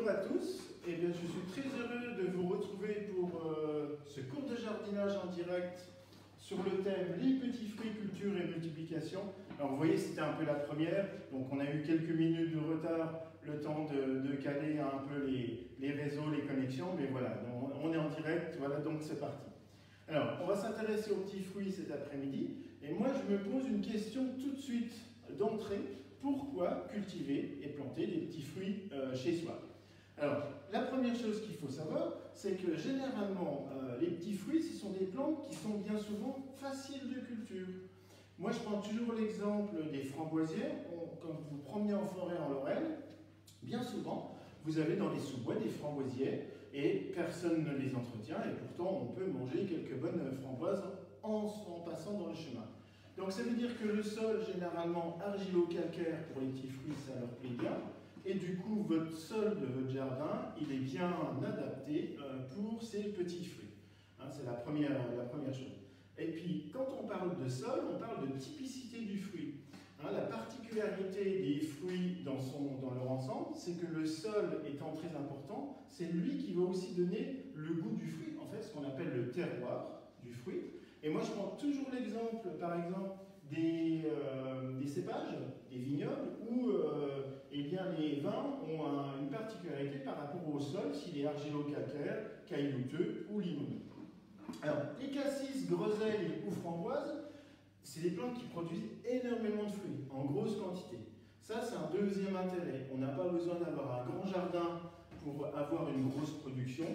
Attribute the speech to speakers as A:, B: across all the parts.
A: Bonjour à tous, eh bien, je suis très heureux de vous retrouver pour ce cours de jardinage en direct sur le thème les petits fruits, culture et multiplication. Alors vous voyez, c'était un peu la première, donc on a eu quelques minutes de retard, le temps de caler un peu les réseaux, les connexions, mais voilà, on est en direct, voilà, donc c'est parti. Alors, on va s'intéresser aux petits fruits cet après-midi, et moi je me pose une question tout de suite d'entrée. Pourquoi cultiver et planter des petits fruits chez soi? Alors, la première chose qu'il faut savoir, c'est que généralement, les petits fruits, ce sont des plantes qui sont bien souvent faciles de culture. Moi, je prends toujours l'exemple des framboisières. Quand vous vous promenez en forêt en Lorraine, bien souvent, vous avez dans les sous-bois des framboisières et personne ne les entretient et pourtant, on peut manger quelques bonnes framboises en passant dans le chemin. Donc ça veut dire que le sol, généralement argilo-calcaire pour les petits fruits, ça leur plaît bien. Et du coup, votre sol de votre jardin, il est bien adapté pour ces petits fruits. Hein, c'est la première chose. Et puis, quand on parle de sol, on parle de typicité du fruit. Hein, la particularité des fruits dans leur ensemble, c'est que le sol étant très important, c'est lui qui va aussi donner le goût du fruit, en fait, ce qu'on appelle le terroir du fruit. Et moi, je prends toujours l'exemple, par exemple, des cépages, des vignobles, où eh bien, les vins ont une particularité par rapport au sol, s'il est argilo-calcaire, caillouteux ou limoneux. Alors, les cassis, groseilles ou framboises, c'est des plantes qui produisent énormément de fruits, en grosse quantité. Ça, c'est un deuxième intérêt. On n'a pas besoin d'avoir un grand jardin pour avoir une grosse production.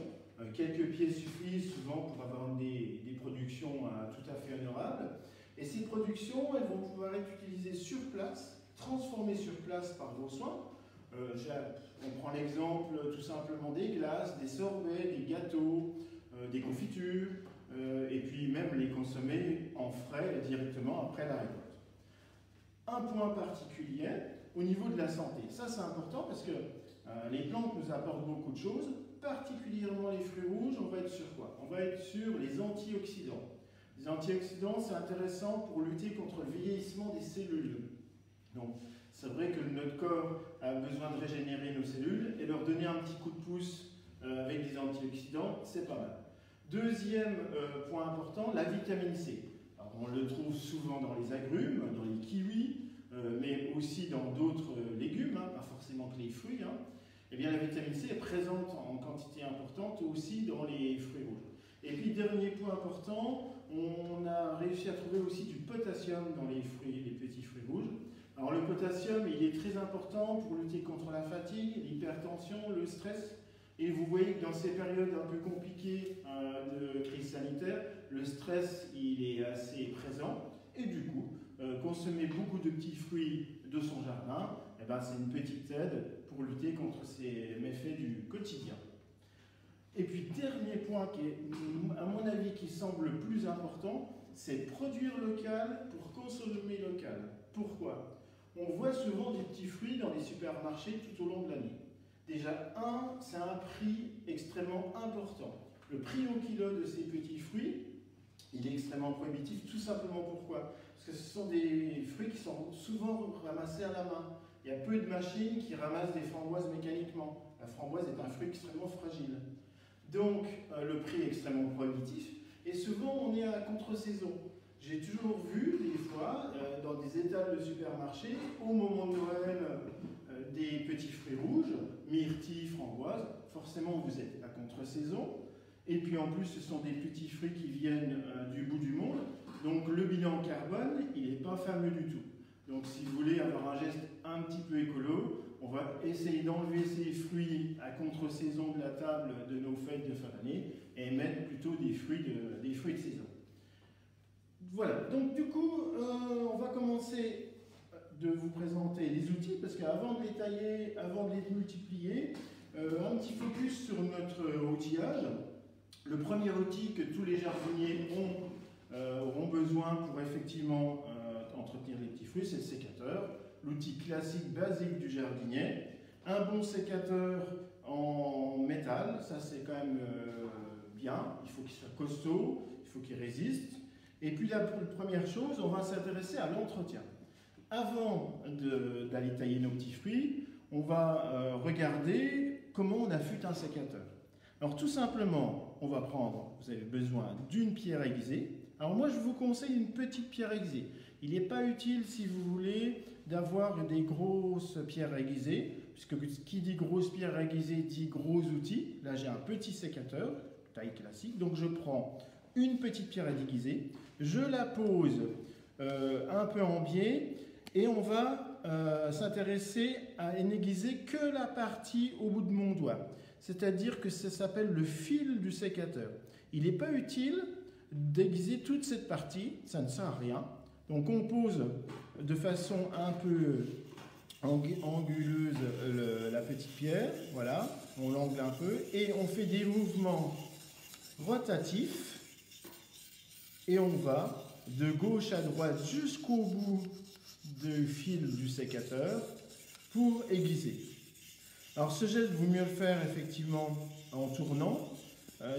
A: Quelques pieds suffisent souvent pour avoir des productions tout à fait honorables. Et ces productions, elles vont pouvoir être utilisées sur place, transformées sur place par vos soins. On prend l'exemple tout simplement des glaces, des sorbets, des gâteaux, des confitures, et puis même les consommer en frais directement après la récolte. Un point particulier au niveau de la santé. Ça, c'est important parce que les plantes nous apportent beaucoup de choses. Particulièrement les fruits rouges, on va être sur quoi? On va être sur les antioxydants. Les antioxydants, c'est intéressant pour lutter contre le vieillissement des cellules. Donc, c'est vrai que notre corps a besoin de régénérer nos cellules et leur donner un petit coup de pouce avec des antioxydants, c'est pas mal. Deuxième point important, la vitamine C. Alors, on le trouve souvent dans les agrumes, dans les kiwis, mais aussi dans d'autres légumes, hein, pas forcément que les fruits. Hein. Eh bien, la vitamine C est présente en quantité importante aussi dans les fruits rouges. Et puis, dernier point important, on a réussi à trouver aussi du potassium dans les petits fruits rouges. Alors, le potassium, il est très important pour lutter contre la fatigue, l'hypertension, le stress. Et vous voyez que dans ces périodes un peu compliquées de crise sanitaire, le stress, il est assez présent. Et du coup, consommer beaucoup de petits fruits de son jardin, eh ben, c'est une petite aide pour lutter contre ces méfaits du quotidien. Et puis, dernier point qui est, à mon avis, qui semble le plus important, c'est produire local pour consommer local. Pourquoi? On voit souvent des petits fruits dans les supermarchés tout au long de l'année. Déjà, c'est un prix extrêmement important. Le prix au kilo de ces petits fruits, il est extrêmement prohibitif, tout simplement pourquoi? Parce que ce sont des fruits qui sont souvent ramassés à la main. Il y a peu de machines qui ramassent des framboises mécaniquement. La framboise est un fruit extrêmement fragile. Donc, le prix est extrêmement prohibitif. Et souvent, on est à contre-saison. J'ai toujours vu, des fois, dans des étals de supermarché, au moment de Noël, des petits fruits rouges, myrtilles, framboises. Forcément, vous êtes à contre-saison. Et puis en plus, ce sont des petits fruits qui viennent du bout du monde. Donc le bilan carbone, il n'est pas fameux du tout. Donc si vous voulez avoir un geste un petit peu écolo, on va essayer d'enlever ces fruits à contre-saison de la table de nos fêtes de fin d'année et mettre plutôt des fruits de saison. Voilà, donc du coup, on va commencer de vous présenter les outils, parce qu'avant de les tailler, avant de les multiplier, un petit focus sur notre outillage. Le premier outil que tous les jardiniers auront besoin pour effectivement entretenir les petits fruits, c'est le sécateur. L'outil classique, basique du jardinier. Un bon sécateur en métal, ça c'est quand même bien. Il faut qu'il soit costaud, il faut qu'il résiste. Et puis la première chose, on va s'intéresser à l'entretien. Avant d'aller tailler nos petits fruits, on va regarder comment on affûte un sécateur. Alors tout simplement, on va prendre, vous avez besoin d'une pierre aiguisée. Alors moi je vous conseille une petite pierre aiguisée. Il n'est pas utile si vous voulez d'avoir des grosses pierres aiguisées, puisque qui dit grosse pierre aiguisée dit gros outils. Là j'ai un petit sécateur, taille classique, donc je prends une petite pierre aiguisée, je la pose un peu en biais et on va s'intéresser à n'aiguiser que la partie au bout de mon doigt. C'est-à-dire que ça s'appelle le fil du sécateur. Il n'est pas utile d'aiguiser toute cette partie, ça ne sert à rien. Donc on pose de façon un peu anguleuse la petite pierre, voilà, on l'angle un peu, et on fait des mouvements rotatifs, et on va de gauche à droite jusqu'au bout du fil du sécateur pour aiguiser. Alors ce geste, vaut mieux le faire effectivement en tournant.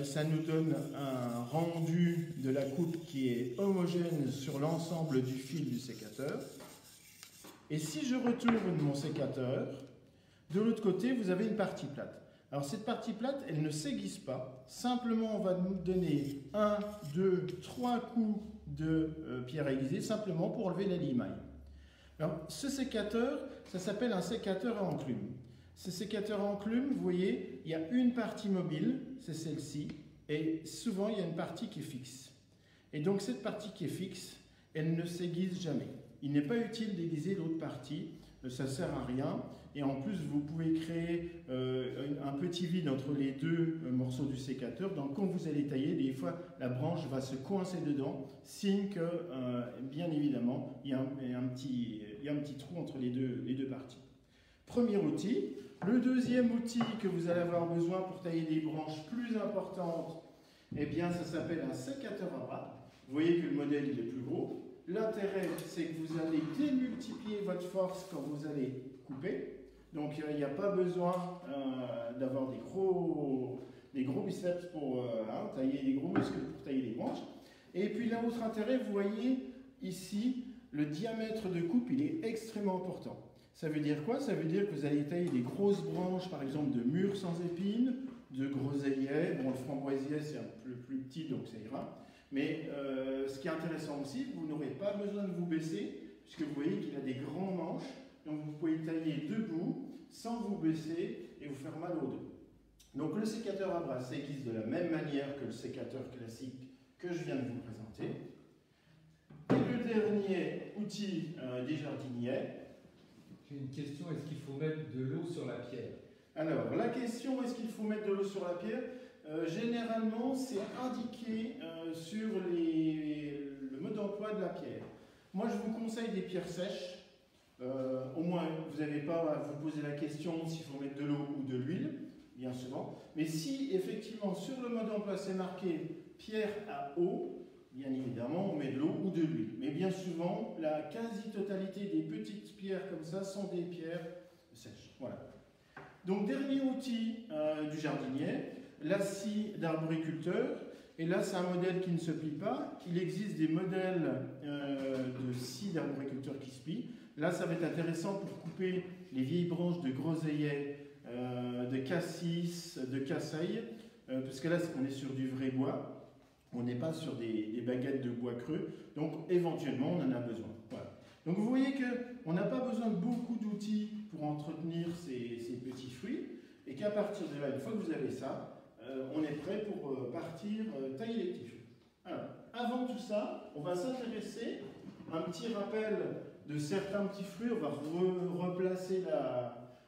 A: Ça nous donne un rendu de la coupe qui est homogène sur l'ensemble du fil du sécateur. Et si je retourne mon sécateur, de l'autre côté, vous avez une partie plate. Alors cette partie plate, elle ne s'aiguise pas. Simplement, on va nous donner 1, 2, 3 coups de pierre aiguisée, simplement pour enlever la limaille. Alors ce sécateur, ça s'appelle un sécateur à enclume. Ce sécateur à enclume, vous voyez, il y a une partie mobile, c'est celle-ci, et souvent il y a une partie qui est fixe. Et donc cette partie qui est fixe, elle ne s'aiguise jamais. Il n'est pas utile d'aiguiser l'autre partie, ça ne sert à rien. Et en plus, vous pouvez créer un petit vide entre les deux morceaux du sécateur. Donc quand vous allez tailler, des fois, la branche va se coincer dedans, signe que, bien évidemment, il y a un petit trou entre les deux parties. Premier outil. Le deuxième outil que vous allez avoir besoin pour tailler des branches plus importantes, eh bien, ça s'appelle un sécateur à bras. Vous voyez que le modèle il est plus gros. L'intérêt, c'est que vous allez démultiplier votre force quand vous allez couper. Donc, il n'y a pas besoin d'avoir des gros biceps pour tailler, des gros muscles pour tailler les branches. Et puis, l'autre intérêt, vous voyez ici, le diamètre de coupe, il est extrêmement important. Ça veut dire quoi? Ça veut dire que vous allez tailler des grosses branches, par exemple de mûres sans épines, de groseilliers. Bon, le framboisier, c'est un peu plus petit, donc ça ira. Mais ce qui est intéressant aussi, vous n'aurez pas besoin de vous baisser, puisque vous voyez qu'il a des grands manches. Donc vous pouvez tailler debout, sans vous baisser, et vous faire mal au dos. Donc le sécateur à bras s'aiguise de la même manière que le sécateur classique que je viens de vous présenter. Et le dernier outil des jardiniers.
B: J'ai une question, est-ce qu'il faut mettre de l'eau sur la pierre?
A: Alors, la question, est-ce qu'il faut mettre de l'eau sur la pierre? Généralement, c'est indiqué sur le mode d'emploi de la pierre. Moi, je vous conseille des pierres sèches. Au moins, vous n'avez pas à vous poser la question s'il faut mettre de l'eau ou de l'huile, bien souvent. Mais si, effectivement, sur le mode d'emploi, c'est marqué pierre à eau, bien évidemment, on met de l'eau ou de l'huile. Mais bien souvent, la quasi-totalité des petites pierres comme ça sont des pierres sèches. Voilà. Donc, dernier outil du jardinier, la scie d'arboriculteur. Et là, c'est un modèle qui ne se plie pas. Il existe des modèles de scie d'arboriculteur qui se plient. Là, ça va être intéressant pour couper les vieilles branches de groseilliers, de cassis, de casseille, parce que là, on est sur du vrai bois. On n'est pas sur des baguettes de bois creux, donc éventuellement on en a besoin. Voilà. Donc vous voyez qu'on n'a pas besoin de beaucoup d'outils pour entretenir ces petits fruits, et qu'à partir de là, une fois que vous avez ça, on est prêt pour partir tailler les petits fruits. Alors, avant tout ça, on va s'intéresser à un petit rappel de certains petits fruits. On va replacer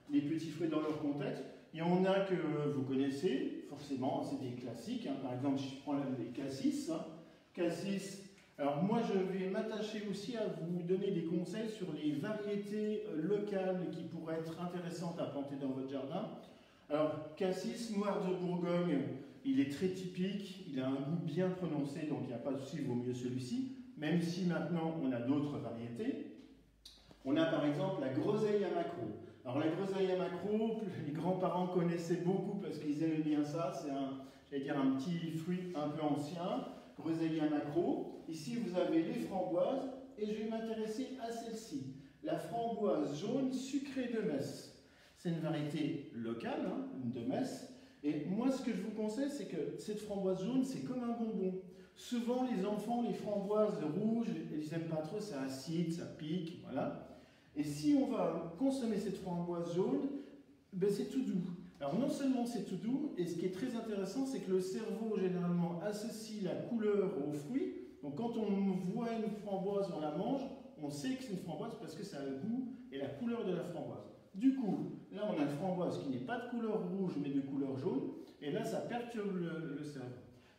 A: les petits fruits dans leur contexte. Il y en a que vous connaissez, forcément, c'est des classiques. Hein. Par exemple, je prends les cassis. Hein. Cassis. Alors moi, je vais m'attacher aussi à vous donner des conseils sur les variétés locales qui pourraient être intéressantes à planter dans votre jardin. Alors, cassis noir de Bourgogne, il est très typique, il a un goût bien prononcé, donc il n'y a pas de souci, il vaut mieux celui-ci, même si maintenant on a d'autres variétés. On a par exemple la groseille à maquereau. Alors la groseille à maquereau, les grands-parents connaissaient beaucoup parce qu'ils aimaient bien ça. C'est un petit fruit un peu ancien, groseille à maquereau. Ici vous avez les framboises et je vais m'intéresser à celle-ci, la framboise jaune sucrée de Metz. C'est une variété locale, hein, de Metz. Et moi, ce que je vous conseille, c'est que cette framboise jaune, c'est comme un bonbon. Souvent, les enfants, les framboises rouges, ils n'aiment pas trop, c'est acide, ça pique, voilà. Et si on va consommer cette framboise jaune, ben c'est tout doux. Alors non seulement c'est tout doux, et ce qui est très intéressant, c'est que le cerveau, généralement, associe la couleur aux fruits. Donc quand on voit une framboise, on la mange, on sait que c'est une framboise parce que ça a le goût et la couleur de la framboise. Du coup, là on a une framboise qui n'est pas de couleur rouge mais de couleur jaune, et là ça perturbe le cerveau.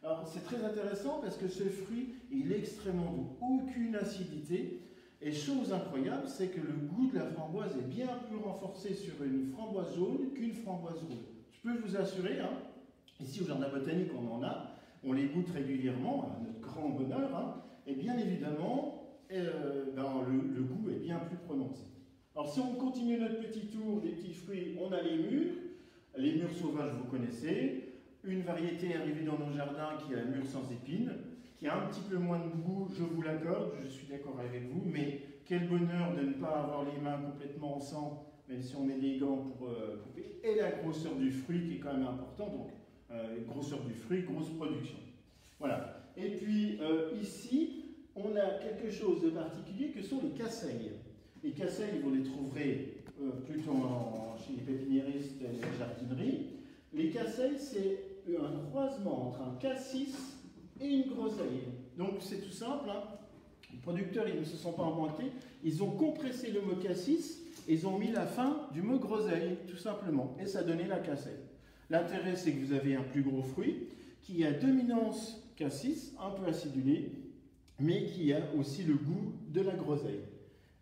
A: Alors c'est très intéressant parce que ce fruit, il est extrêmement doux, aucune acidité, et chose incroyable, c'est que le goût de la framboise est bien plus renforcé sur une framboise jaune qu'une framboise rouge. Je peux vous assurer, hein, ici au Jardin Botanique on en a, on les goûte régulièrement, à notre grand bonheur, hein, et bien évidemment, le goût est bien plus prononcé. Alors si on continue notre petit tour des petits fruits, on a les mûres sauvages vous connaissez, une variété arrivée dans nos jardins qui est la mûre sans épines, qui a un petit peu moins de goût, je vous l'accorde, je suis d'accord avec vous, mais quel bonheur de ne pas avoir les mains complètement en sang, même si on met des gants pour couper, et la grosseur du fruit qui est quand même important, donc grosseur du fruit, grosse production. Voilà. Et puis ici, on a quelque chose de particulier que sont les casseilles. Les casseilles, vous les trouverez plutôt chez les pépiniéristes et les jardineries. Les casseilles, c'est un croisement entre un cassis et une groseille. Donc c'est tout simple, hein. Les producteurs, ils ne se sont pas emboîtés, ils ont compressé le mot cassis et ils ont mis la fin du mot groseille, tout simplement. Et ça donnait la casseille. L'intérêt, c'est que vous avez un plus gros fruit qui a dominance cassis, un peu acidulé, mais qui a aussi le goût de la groseille.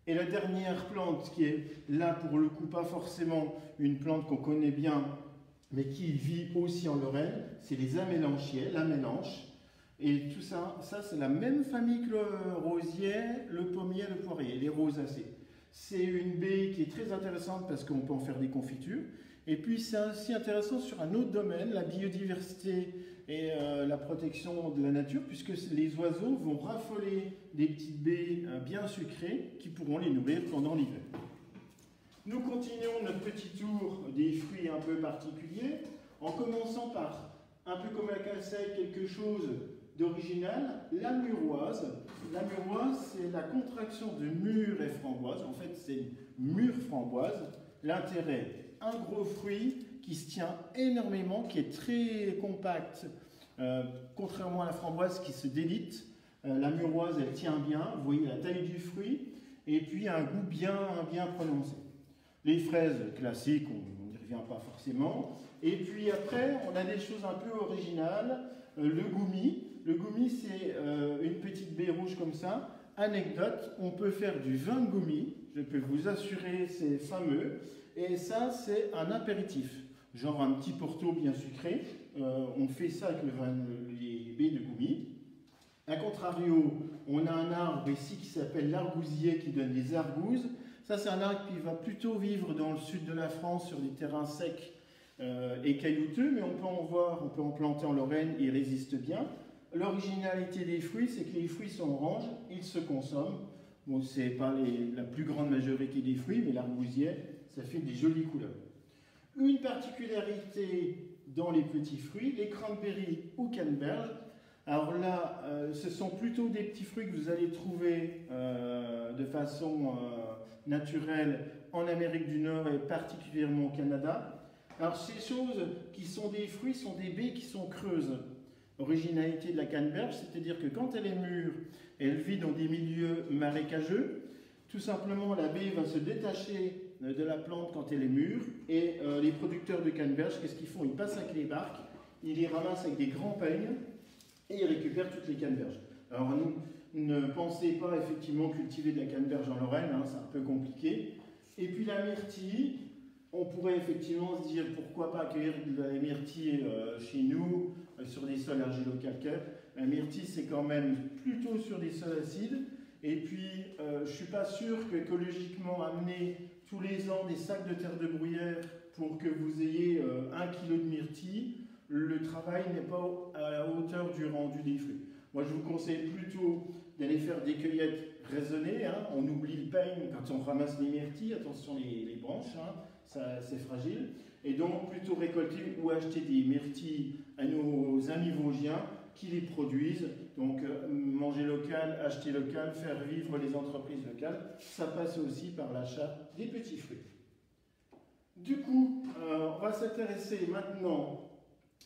A: Et la dernière plante qui est là, pour le coup, pas forcément une plante qu'on connaît bien, mais qui vit aussi en Lorraine, c'est les amélanchiers, la mélanche. Et tout ça, c'est la même famille que le rosier, le pommier, le poirier, les rosacées. C'est une baie qui est très intéressante parce qu'on peut en faire des confitures. Et puis c'est aussi intéressant sur un autre domaine, la biodiversité et la protection de la nature, puisque les oiseaux vont raffoler des petites baies bien sucrées qui pourront les nourrir pendant l'hiver. Nous continuons notre petit tour des fruits un peu particuliers, en commençant par, un peu comme la casseille, quelque chose d'original, la muroise. La muroise, c'est la contraction de mûre et framboise. En fait, c'est une mûre framboise. L'intérêt, un gros fruit qui se tient énormément, qui est très compact, contrairement à la framboise qui se délite. La muroise, elle tient bien, vous voyez la taille du fruit, et puis un goût bien prononcé. Les fraises classiques, on n'y revient pas forcément. Et puis après, on a des choses un peu originales. Le goumi. Le goumi, c'est une petite baie rouge comme ça. Anecdote, on peut faire du vin de goumi. Je peux vous assurer, c'est fameux. Et ça, c'est un apéritif. Genre un petit porto bien sucré. On fait ça avec les baies de goumi. A contrario, on a un arbre ici qui s'appelle l'argousier qui donne des argouzes. Ça, c'est un arbre qui va plutôt vivre dans le sud de la France sur des terrains secs et caillouteux, mais on peut en planter en Lorraine, il résiste bien. L'originalité des fruits, c'est que les fruits sont oranges, ils se consomment. Bon, c'est pas la plus grande majorité des fruits, mais l'argousier, ça fait des jolies couleurs. Une particularité dans les petits fruits, les cranberries ou canneberges. Alors là, ce sont plutôt des petits fruits que vous allez trouver de façon naturelle en Amérique du Nord et particulièrement au Canada. Alors ces choses qui sont des fruits sont des baies qui sont creuses. Originalité de la canneberge, c'est-à-dire que quand elle est mûre, elle vit dans des milieux marécageux. Tout simplement, la baie va se détacher de la plante quand elle est mûre et les producteurs de canneberge, qu'est-ce qu'ils font? Ils passent avec les barques, ils les ramassent avec des grands peignes et ils récupèrent toutes les canneberges. Alors ne pensez pas effectivement cultiver de la canneberge en Lorraine, hein, c'est un peu compliqué. Et puis la myrtille, on pourrait effectivement se dire pourquoi pas accueillir de la myrtille chez nous, sur des sols argilo-calcaires. La myrtille, c'est quand même plutôt sur des sols acides. Et puis, je ne suis pas sûr qu'écologiquement, amener tous les ans des sacs de terre de bruyère pour que vous ayez 1 kg de myrtille, le travail n'est pas à la hauteur du rendu des fruits. Moi, je vous conseille plutôt d'aller faire des cueillettes raisonnées. Hein. On oublie le peigne quand on ramasse les myrtilles. Attention les branches. Hein. c'est fragile. Et donc plutôt récolter ou acheter des myrtilles à nos amis vosgiens qui les produisent. Donc manger local, acheter local, faire vivre les entreprises locales, ça passe aussi par l'achat des petits fruits. Du coup, on va s'intéresser maintenant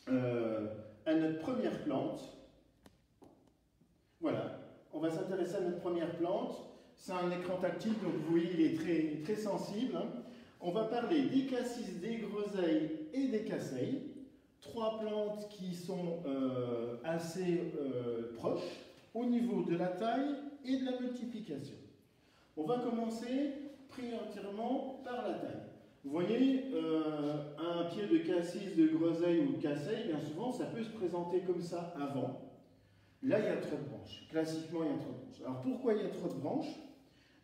A: à notre première plante. Voilà, on va s'intéresser à notre première plante. C'est un écran tactile, donc vous voyez, il est très, très sensible. Hein. On va parler des cassis, des groseilles et des casseilles. Trois plantes qui sont assez proches au niveau de la taille et de la multiplication. On va commencer prioritairement par la taille. Vous voyez, un pied de cassis, de groseille ou de casseille, bien souvent, ça peut se présenter comme ça avant. Là, il y a trop de branches. Classiquement, il y a trop de branches. Alors, pourquoi il y a trop de branches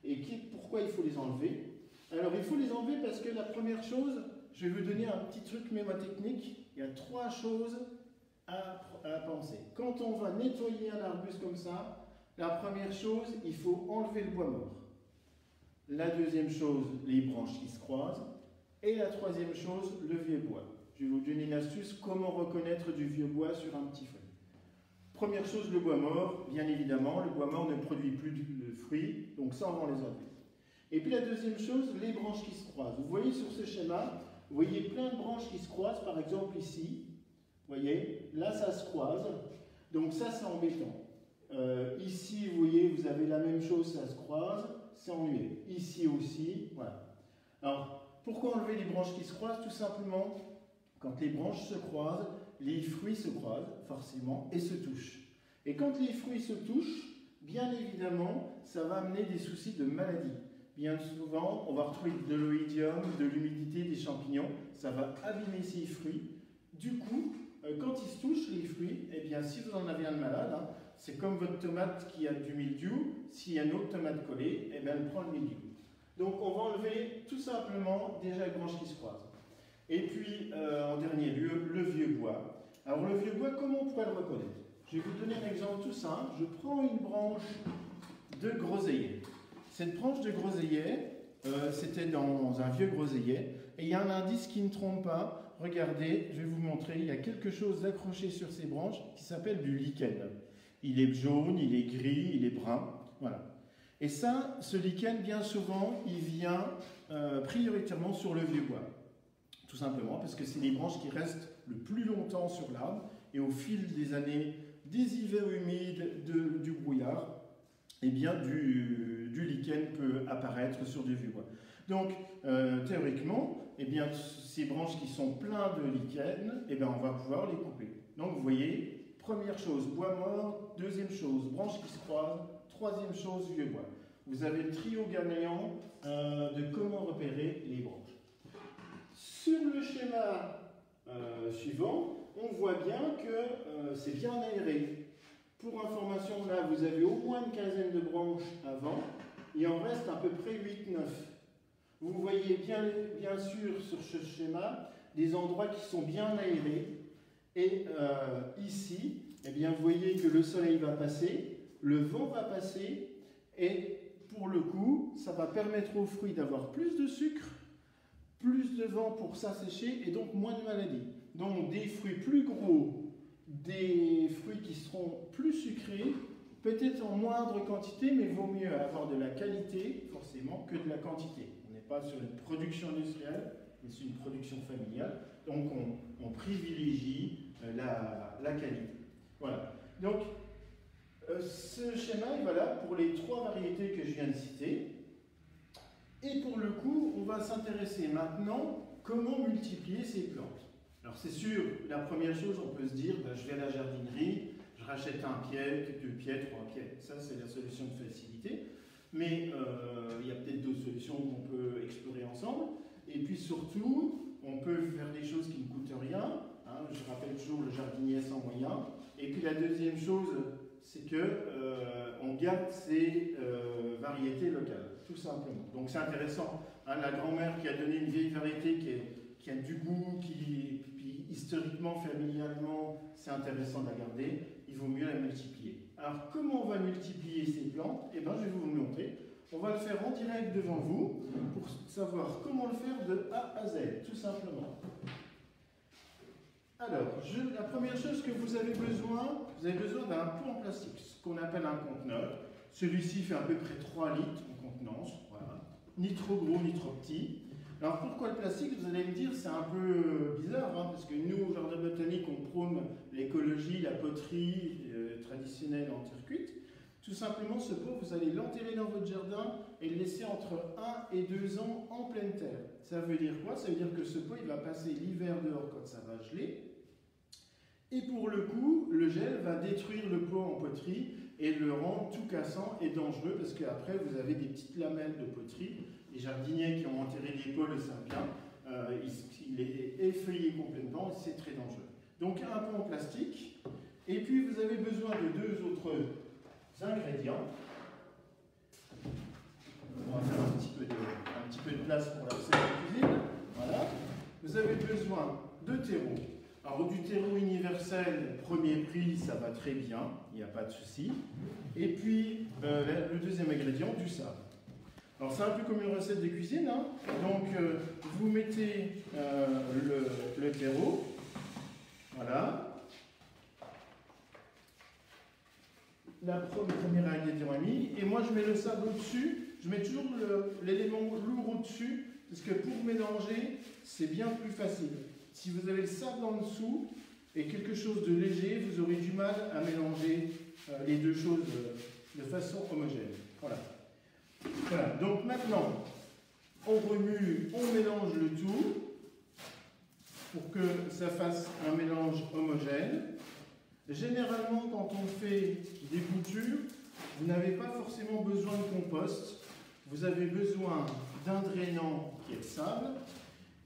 A: et pourquoi il faut les enlever? Alors, il faut les enlever parce que la première chose, je vais vous donner un petit truc mémotechnique. Il y a trois choses à penser. Quand on va nettoyer un arbuste comme ça, la première chose, il faut enlever le bois mort. La deuxième chose, les branches qui se croisent. Et la troisième chose, le vieux bois. Je vais vous donner une astuce, comment reconnaître du vieux bois sur un petit feuille. Première chose, le bois mort, bien évidemment, le bois mort ne produit plus de fruits, donc ça on va les enlever. Et puis la deuxième chose, les branches qui se croisent. Vous voyez sur ce schéma, vous voyez plein de branches qui se croisent, par exemple ici, vous voyez, là ça se croise, donc ça c'est embêtant. Ici, vous voyez, vous avez la même chose, ça se croise, c'est ennuyeux. Ici aussi, voilà. Alors, pourquoi enlever les branches qui se croisent? Tout simplement, quand les branches se croisent, les fruits se croisent, forcément, et se touchent. Et quand les fruits se touchent, bien évidemment, ça va amener des soucis de maladie. Bien souvent, on va retrouver de l'oïdium, de l'humidité, des champignons, ça va abîmer ces fruits. Du coup, quand ils se touchent, les fruits, eh bien, si vous en avez un de malade, hein, c'est comme votre tomate qui a du mildiou, s'il y a une autre tomate collée, eh bien, elle prend le mildiou. Donc, on va enlever tout simplement déjà les branches qui se croisent. Et puis, en dernier lieu, le vieux bois. Alors, le vieux bois, comment on pourrait le reconnaître? Je vais vous donner un exemple tout simple. Je prends une branche de groseillier. Cette branche de groseillier, c'était dans un vieux groseillier. Et il y a un indice qui ne trompe pas. Regardez, je vais vous montrer. Il y a quelque chose d'accroché sur ces branches qui s'appelle du lichen. Il est jaune, il est gris, il est brun. Voilà. Et ça, ce lichen, bien souvent, il vient prioritairement sur le vieux bois. Tout simplement parce que c'est les branches qui restent le plus longtemps sur l'arbre. Et au fil des années, des hivers humides, du brouillard, eh bien, du lichen peut apparaître sur du vieux bois. Donc, théoriquement, eh bien, ces branches qui sont pleines de lichen, eh bien, on va pouvoir les couper. Donc, vous voyez, première chose, bois mort. Deuxième chose, branches qui se croisent. Troisième chose, vieux bois. Vous avez le trio gagnant de comment repérer les branches. Sur le schéma suivant, on voit bien que c'est bien aéré. Pour information, là, vous avez au moins une quinzaine de branches avant. Il en reste à peu près 8-9. Vous voyez bien sûr sur ce schéma des endroits qui sont bien aérés. Et ici, eh bien, vous voyez que le soleil va passer, le vent va passer, et pour le coup, ça va permettre aux fruits d'avoir plus de sucre, plus de vent pour s'assécher, et donc moins de maladies. Donc des fruits plus gros, des fruits qui seront plus sucrés, peut-être en moindre quantité, mais vaut mieux avoir de la qualité, forcément, que de la quantité. On n'est pas sur une production industrielle, mais sur une production familiale, donc on privilégie la qualité. Voilà. Donc, ce schéma est valable pour les trois variétés que je viens de citer. Et pour le coup, on va s'intéresser maintenant comment multiplier ces plantes. Alors c'est sûr, la première chose, on peut se dire, ben, je vais à la jardinerie, je rachète un pied, 2 pieds, 3 pieds. Ça, c'est la solution de facilité. Mais il y a peut-être d'autres solutions qu'on peut explorer ensemble. Et puis surtout, on peut faire des choses qui ne coûtent rien. Hein, je rappelle toujours le jardinier sans moyens. Et puis la deuxième chose, c'est qu'on garde ces variétés locales, tout simplement. Donc c'est intéressant. Hein, la grand-mère qui a donné une vieille variété qui a du goût, puis historiquement, familialement, c'est intéressant de la garder. Il vaut mieux la multiplier. Alors comment on va multiplier ces plantes? Eh bien, je vais vous le montrer. On va le faire en direct devant vous pour savoir comment le faire de A à Z, tout simplement. Alors, la première chose que vous avez besoin d'un pot en plastique, ce qu'on appelle un conteneur. Celui-ci fait à peu près 3 litres en contenance, voilà. Ni trop gros ni trop petit. Alors pourquoi le plastique? Vous allez me dire, c'est un peu bizarre, hein, parce que nous, au Jardin botanique, on prône l'écologie, la poterie traditionnelle en terre cuite. Tout simplement, ce pot, vous allez l'enterrer dans votre jardin et le laisser entre 1 et 2 ans en pleine terre. Ça veut dire quoi? Ça veut dire que ce pot, il va passer l'hiver dehors quand ça va geler. Et pour le coup, le gel va détruire le pot en poterie et le rendre tout cassant et dangereux parce qu'après, vous avez des petites lamelles de poterie. Les jardiniers qui ont enterré des pots le savent bien, il est effeuillé complètement et c'est très dangereux. Donc un pot en plastique. Et puis vous avez besoin de 2 autres ingrédients. On va faire un petit peu de place pour la recette de cuisine. Voilà. Vous avez besoin de terreau. Alors du terreau universel, premier prix, ça va très bien, il n'y a pas de souci. Et puis le deuxième ingrédient, du sable. Alors c'est un peu comme une recette de cuisine, hein. Donc vous mettez le terreau, voilà. Le premier ingrédient est mis, et moi je mets le sable au-dessus, je mets toujours l'élément lourd au-dessus, parce que pour mélanger, c'est bien plus facile. Si vous avez le sable en dessous et quelque chose de léger, vous aurez du mal à mélanger les deux choses de façon homogène. Voilà. Voilà. Donc maintenant, on remue, on mélange le tout pour que ça fasse un mélange homogène. Généralement, quand on fait des boutures, vous n'avez pas forcément besoin de compost. Vous avez besoin d'un drainant qui est le sable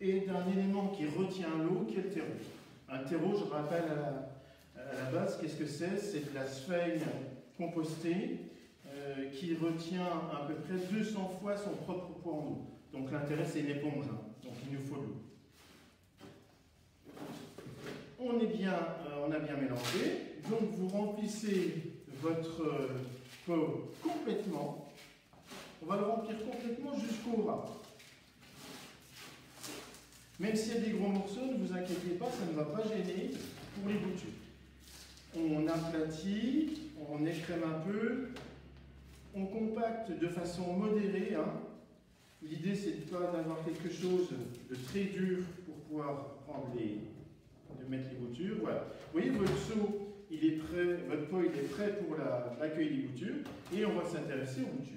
A: et d'un élément qui retient l'eau, qui est le terreau. Un terreau, je rappelle à la base, qu'est-ce que c'est? C'est de la sphène compostée qui retient à peu près 200 fois son propre poids en eau. Donc l'intérêt, c'est une éponge, hein. Donc il nous faut de l'eau. On a bien mélangé. Donc vous remplissez votre pot complètement. On va le remplir complètement jusqu'au ras. Même s'il y a des gros morceaux, ne vous inquiétez pas, ça ne va pas gêner pour les boutures. On aplatit, on écrème un peu, on compacte de façon modérée. Hein. L'idée, c'est de ne pas avoir quelque chose de très dur pour pouvoir de mettre les boutures. Voilà. Vous voyez, votre seau, il est prêt, votre pot, il est prêt pour l'accueil des boutures. Et on va s'intéresser aux boutures.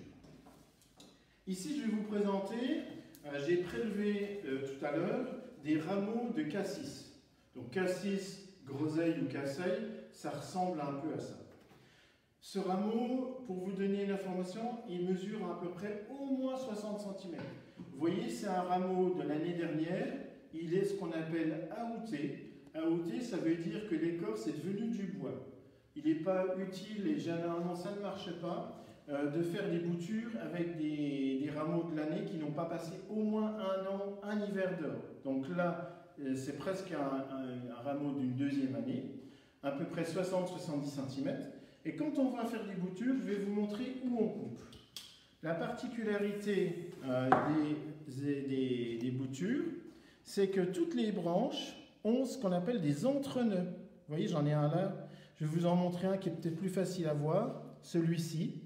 A: Ici, je vais vous présenter, j'ai prélevé tout à l'heure des rameaux de cassis. Donc cassis, groseille ou casseille, ça ressemble un peu à ça. Ce rameau, pour vous donner une information, il mesure à peu près au moins 60 cm. Vous voyez, c'est un rameau de l'année dernière, il est ce qu'on appelle aouté. Aouté, ça veut dire que l'écorce est devenue du bois. Il n'est pas utile, et généralement ça ne marche pas, de faire des boutures avec des rameaux de l'année qui n'ont pas passé au moins un hiver dehors. Donc là, c'est presque un rameau d'une deuxième année, à peu près 60-70 cm. Et quand on va faire des boutures, je vais vous montrer où on coupe. La particularité des boutures, c'est que toutes les branches ont ce qu'on appelle des entrenœuds. Vous voyez, j'en ai un là. Je vais vous en montrer un qui est peut-être plus facile à voir, celui-ci.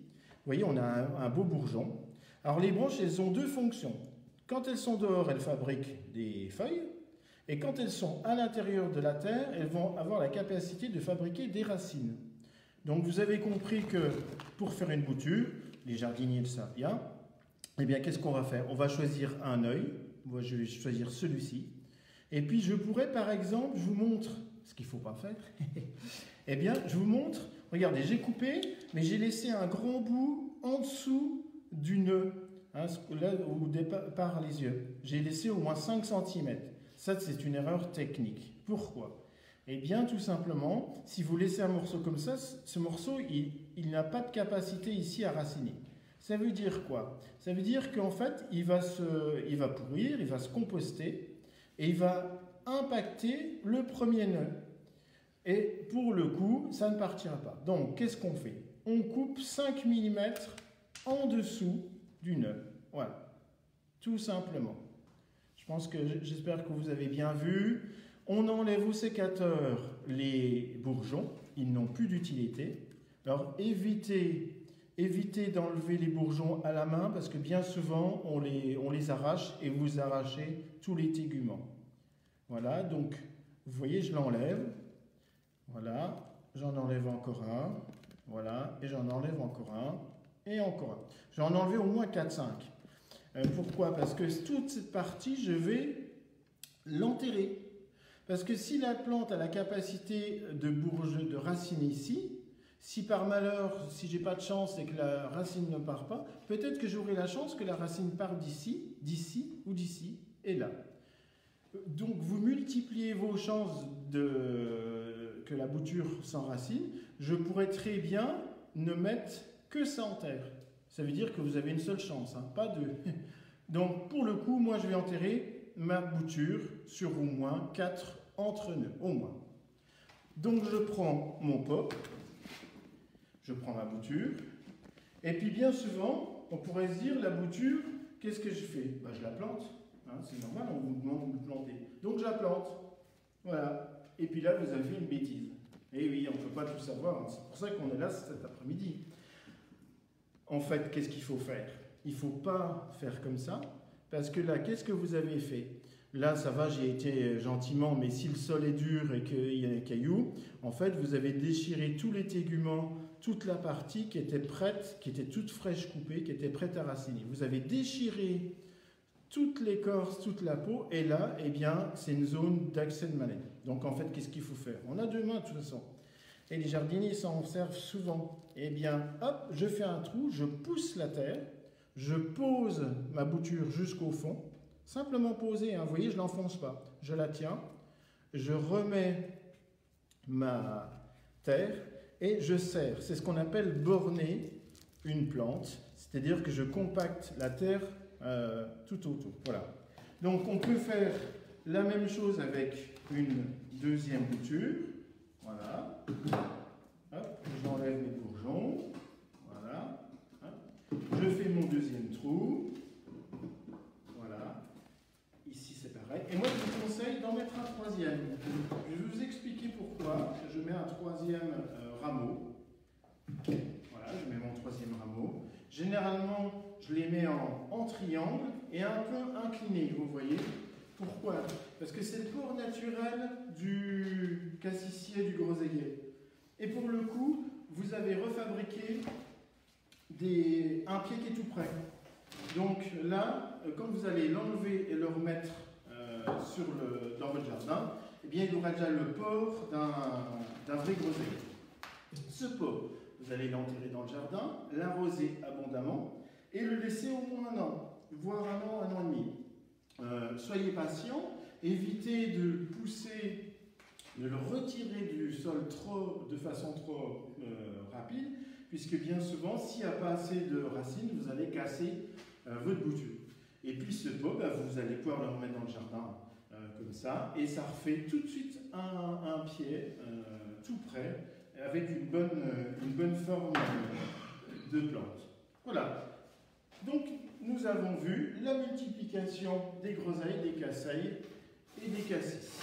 A: Vous voyez, on a un beau bourgeon. Alors les branches, elles ont deux fonctions. Quand elles sont dehors, elles fabriquent des feuilles. Et quand elles sont à l'intérieur de la terre, elles vont avoir la capacité de fabriquer des racines. Donc vous avez compris que pour faire une bouture, les jardiniers le savent bien, eh bien qu'est-ce qu'on va faire? On va choisir un œil. Moi, je vais choisir celui-ci. Et puis je pourrais, par exemple, je vous montre ce qu'il ne faut pas faire. Eh bien, je vous montre, regardez, j'ai coupé, mais j'ai laissé un grand bout en dessous du nœud, hein, là où départ les yeux. J'ai laissé au moins 5 cm. Ça, c'est une erreur technique. Pourquoi? Eh bien, tout simplement, si vous laissez un morceau comme ça, ce morceau, il n'a pas de capacité ici à raciner. Ça veut dire quoi? Ça veut dire qu'en fait, il va pourrir, il va se composter, et il va impacter le premier nœud. Et pour le coup, ça ne partira pas. Donc, qu'est-ce qu'on fait? On coupe 5 mm en dessous du nœud. Voilà, tout simplement. J'espère que vous avez bien vu. On enlève au sécateur les bourgeons, ils n'ont plus d'utilité. Alors évitez d'enlever les bourgeons à la main parce que bien souvent on les arrache et vous arrachez tous les téguments. Voilà, donc vous voyez, je l'enlève. Voilà, j'en enlève encore un. Voilà, et j'en enlève encore un. Et encore un. J'en ai enlevé au moins 4-5. Pourquoi? Parce que toute cette partie, je vais l'enterrer. Parce que si la plante a la capacité de raciner ici, si par malheur, si j'ai pas de chance et que la racine ne part pas, peut-être que j'aurai la chance que la racine parte d'ici, d'ici ou d'ici, et là. Donc vous multipliez vos chances que la bouture s'enracine. Je pourrais très bien ne mettre que ça en terre. Ça veut dire que vous avez une seule chance, hein, pas deux. Donc pour le coup, moi je vais enterrer ma bouture sur au moins 4 entre-nœuds, au moins. Donc je prends mon pot, je prends ma bouture, et puis bien souvent, on pourrait se dire, la bouture, qu'est-ce que je fais? Ben, je la plante, hein, c'est normal, on vous demande de planter. Donc je la plante, voilà. Et puis là, vous avez fait une bêtise. Et oui, on ne peut pas tout savoir, hein. C'est pour ça qu'on est là cet après-midi. En fait, qu'est-ce qu'il faut faire? Il ne faut pas faire comme ça, parce que là, qu'est-ce que vous avez fait? Là, ça va, j'ai été gentiment, mais si le sol est dur et qu'il y a des cailloux, en fait, vous avez déchiré tous les téguments, toute la partie qui était prête, qui était toute fraîche coupée, qui était prête à raciner. Vous avez déchiré toute l'écorce, toute la peau, et là, eh bien, c'est une zone d'accès de maladie. Donc, en fait, qu'est-ce qu'il faut faire? On a 2 mains, de toute façon. Et les jardiniers s'en servent souvent. Eh bien, hop, je fais un trou, je pousse la terre, je pose ma bouture jusqu'au fond, simplement poser, hein, vous voyez, je ne l'enfonce pas. Je la tiens, je remets ma terre et je serre. C'est ce qu'on appelle borner une plante, c'est-à-dire que je compacte la terre tout autour. Voilà. Donc on peut faire la même chose avec une deuxième bouture. Voilà. Hop, j'enlève mes bourgeons. Voilà. Hop. Je fais mon deuxième trou. Voilà. Ici c'est pareil. Et moi je vous conseille d'en mettre un troisième. Je vais vous expliquer pourquoi. Je mets un troisième rameau. Voilà, je mets mon troisième rameau. Généralement, je les mets en triangle et un peu inclinés, vous voyez. Pourquoi? Parce que c'est le port naturel du cassissier, du groseillier. Et pour le coup, vous avez refabriqué un pied qui est tout près. Donc là, quand vous allez l'enlever et le remettre dans votre jardin, eh bien, il aura déjà le port d'un vrai groseillier. Ce pot, vous allez l'enterrer dans le jardin, l'arroser abondamment et le laisser au moins 1 an, voire 1 an et demi. Soyez patient, évitez de le pousser, de le retirer du sol de façon trop rapide, puisque bien souvent, s'il n'y a pas assez de racines, vous allez casser votre bouture. Et puis ce pot, vous allez pouvoir le remettre dans le jardin comme ça, et ça refait tout de suite un pied tout prêt, avec une bonne forme de plante. Voilà. Donc, nous avons vu la multiplication des groseilles, des casseilles et des cassis.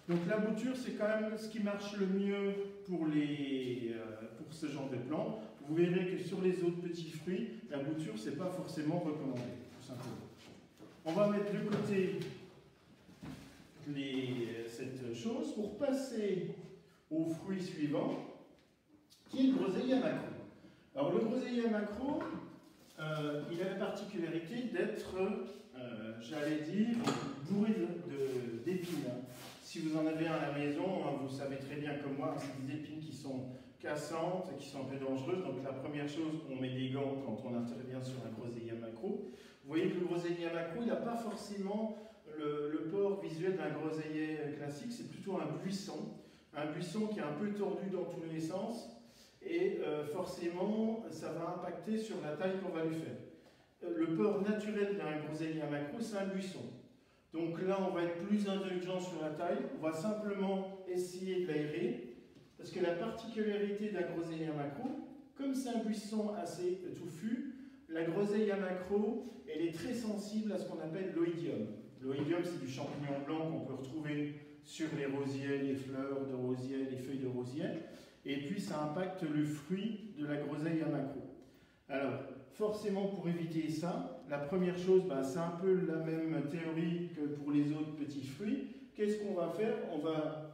A: Donc, la bouture, c'est quand même ce qui marche le mieux pour ce genre de plantes. Vous verrez que sur les autres petits fruits, la bouture, ce n'est pas forcément recommandé, tout simplement. On va mettre de côté cette chose pour passer au fruit suivant, qui est le groseillier à macro. Alors, le groseillier à macro, il a la particularité d'être, j'allais dire, bourré d'épines. Si vous en avez un à la maison, vous savez très bien comme moi, c'est des épines qui sont cassantes, qui sont un peu dangereuses. Donc la première chose, on met des gants quand on intervient sur un groseillier à macro. Vous voyez que le groseillier à macro, il n'a pas forcément le port visuel d'un groseillier classique, c'est plutôt un buisson qui est un peu tordu dans tous les sens. Et forcément, ça va impacter sur la taille qu'on va lui faire. Le port naturel d'un groseillier à macro, c'est un buisson. Donc là, on va être plus indulgent sur la taille. On va simplement essayer de l'aérer. Parce que la particularité d'un groseillier à macro, comme c'est un buisson assez touffu, la groseille à macro, elle est très sensible à ce qu'on appelle l'oïdium. L'oïdium, c'est du champignon blanc qu'on peut retrouver sur les rosiers, les fleurs de rosier, les feuilles de rosier. Et puis, ça impacte le fruit de la groseille à macro. Alors, forcément, pour éviter ça, la première chose, c'est un peu la même théorie que pour les autres petits fruits. Qu'est-ce qu'on va faire? On va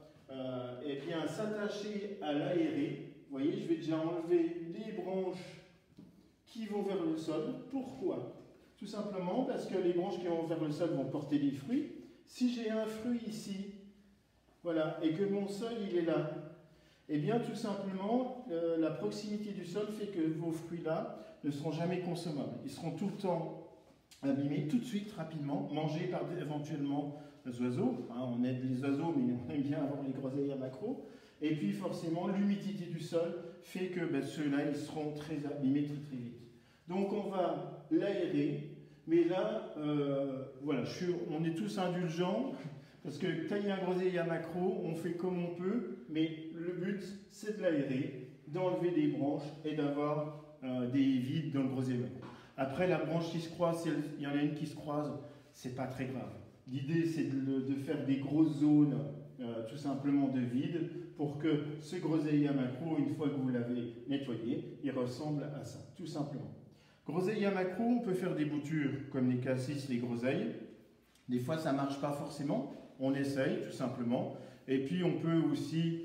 A: eh bien, s'attacher à l'aérer. Vous voyez, je vais déjà enlever les branches qui vont vers le sol. Pourquoi? Tout simplement parce que les branches qui vont vers le sol vont porter des fruits. Si j'ai un fruit ici, voilà, et que mon sol il est là, eh bien tout simplement, la proximité du sol fait que vos fruits-là ne seront jamais consommables. Ils seront tout le temps abîmés, tout de suite, rapidement, mangés par éventuellement les oiseaux. On aide les oiseaux, mais on aime bien avoir les groseilles à macro. Et puis forcément, l'humidité du sol fait que ceux-là, ils seront très abîmés très vite. Donc on va l'aérer, mais là, voilà, on est tous indulgents, parce que tailler un groseille à macro, on fait comme on peut, mais le but, c'est de l'aérer, d'enlever des branches et d'avoir des vides dans le groseille à macro. Après, la branche qui se croise, il y en a une qui se croise, c'est pas très grave. L'idée, c'est de faire des grosses zones, tout simplement de vide, pour que ce groseille à macro, une fois que vous l'avez nettoyé, il ressemble à ça, tout simplement. Groseille à macro, on peut faire des boutures comme les cassis, les groseilles. Des fois, ça ne marche pas forcément. On essaye, tout simplement. Et puis, on peut aussi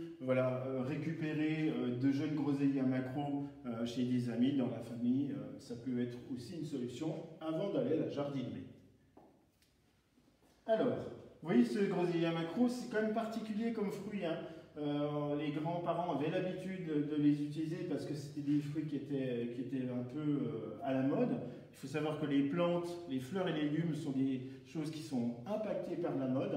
A: récupérer de jeunes groseilles à macro chez des amis, dans la famille. Ça peut être aussi une solution avant d'aller à la jardinerie. Alors, vous voyez, ce groseille à macro, c'est quand même particulier comme fruit. Les grands-parents avaient l'habitude de les utiliser parce que c'était des fruits qui étaient un peu à la mode. Il faut savoir que les plantes, les fleurs et les légumes sont des choses qui sont impactées par la mode.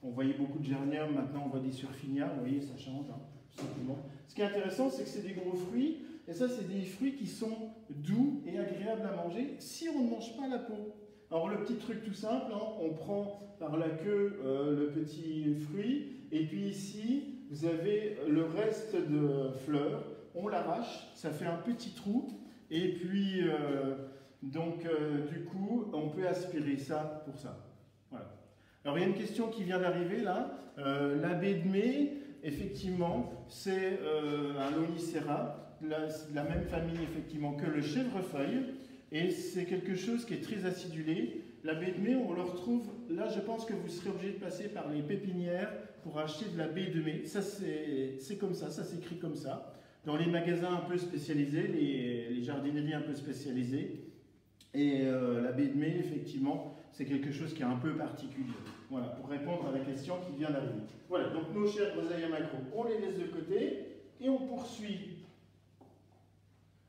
A: On voyait beaucoup de géraniums, maintenant on voit des surfinias, vous voyez, ça change, tout simplement. Ce qui est intéressant, c'est que c'est des gros fruits, et ça, c'est des fruits qui sont doux et agréables à manger si on ne mange pas la peau. Alors le petit truc tout simple, on prend par la queue le petit fruit, et puis ici, vous avez le reste de fleurs, on l'arrache, ça fait un petit trou, et puis du coup, on peut aspirer ça pour ça. Voilà. Alors il y a une question qui vient d'arriver là. La baie de mai, effectivement, c'est un lonicera, la même famille effectivement que le chèvrefeuille, et c'est quelque chose qui est très acidulé. La baie de mai, on le retrouve, là je pense que vous serez obligé de passer par les pépinières pour acheter de la baie de mai. Ça c'est comme ça s'écrit comme ça. Dans les magasins un peu spécialisés, les jardineries un peu spécialisées. Et la baie de mai, effectivement, c'est quelque chose qui est un peu particulier. Voilà, pour répondre à la question qui vient d'arriver. Voilà, donc nos chères groseilles à macro, on les laisse de côté et on poursuit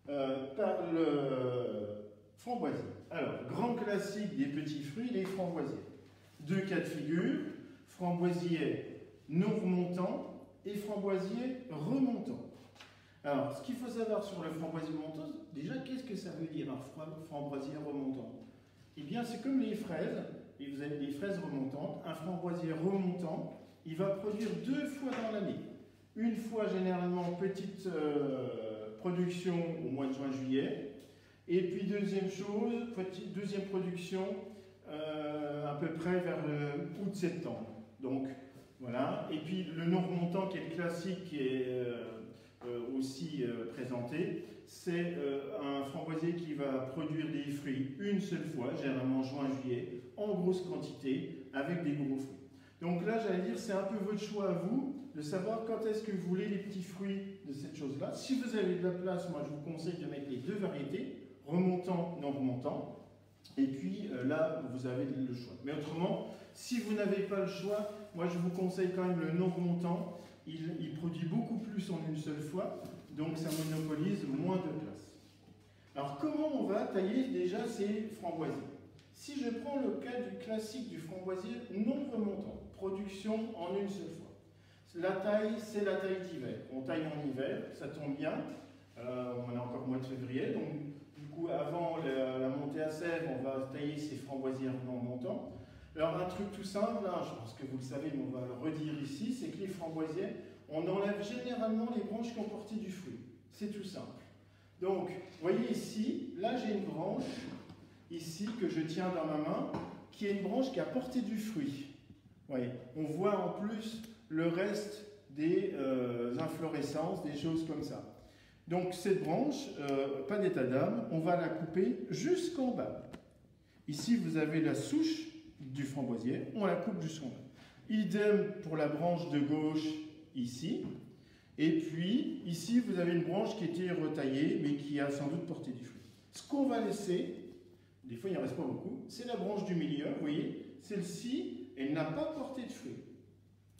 A: par le framboisier. Alors, grand classique des petits fruits, les framboisiers. Deux cas de figure, framboisier non remontant et framboisier remontant. Alors, ce qu'il faut savoir sur le framboisier remontant, déjà, qu'est-ce que ça veut dire un framboisier remontant? Eh bien, c'est comme les fraises, et vous avez des fraises remontantes. Un framboisier remontant, il va produire 2 fois dans l'année. Une fois, généralement, petite production au mois de juin-juillet. Et puis, deuxième production à peu près vers août-septembre. Donc, voilà. Et puis, le non remontant, qui est le classique, qui est aussi présenté, c'est un framboisier qui va produire des fruits une seule fois, généralement juin-juillet, en grosse quantité, avec des gros fruits. Donc là, j'allais dire, c'est un peu votre choix à vous, de savoir quand est-ce que vous voulez les petits fruits de cette chose-là. Si vous avez de la place, moi je vous conseille de mettre les deux variétés, remontant, non remontant, et puis là, vous avez le choix. Mais autrement, si vous n'avez pas le choix, moi je vous conseille quand même le non remontant. Il produit beaucoup plus en une seule fois, donc ça monopolise moins de place. Alors comment on va tailler déjà ces framboisiers? Si je prends le cas du classique du framboisier non remontant, production en une seule fois. La taille, c'est la taille d'hiver. On taille en hiver, ça tombe bien. On est encore au mois de février, donc du coup avant la montée à sève, on va tailler ces framboisiers non remontants. Alors un truc tout simple, hein, je pense que vous le savez, mais on va le redire ici, c'est que les framboisiers, on enlève généralement les branches qui ont porté du fruit. C'est tout simple. Donc, vous voyez ici, là j'ai une branche, ici, que je tiens dans ma main, qui est une branche qui a porté du fruit. Vous voyez, on voit en plus le reste des inflorescences, des choses comme ça. Donc cette branche, pas d'état d'âme, on va la couper jusqu'en bas. Ici, vous avez la souche du framboisier, on la coupe jusqu'en bas. Idem pour la branche de gauche, ici. Et puis, ici, vous avez une branche qui était retaillée, mais qui a sans doute porté du fruit. Ce qu'on va laisser, des fois il n'en reste pas beaucoup, c'est la branche du milieu, vous voyez, celle-ci, elle n'a pas porté de fruit.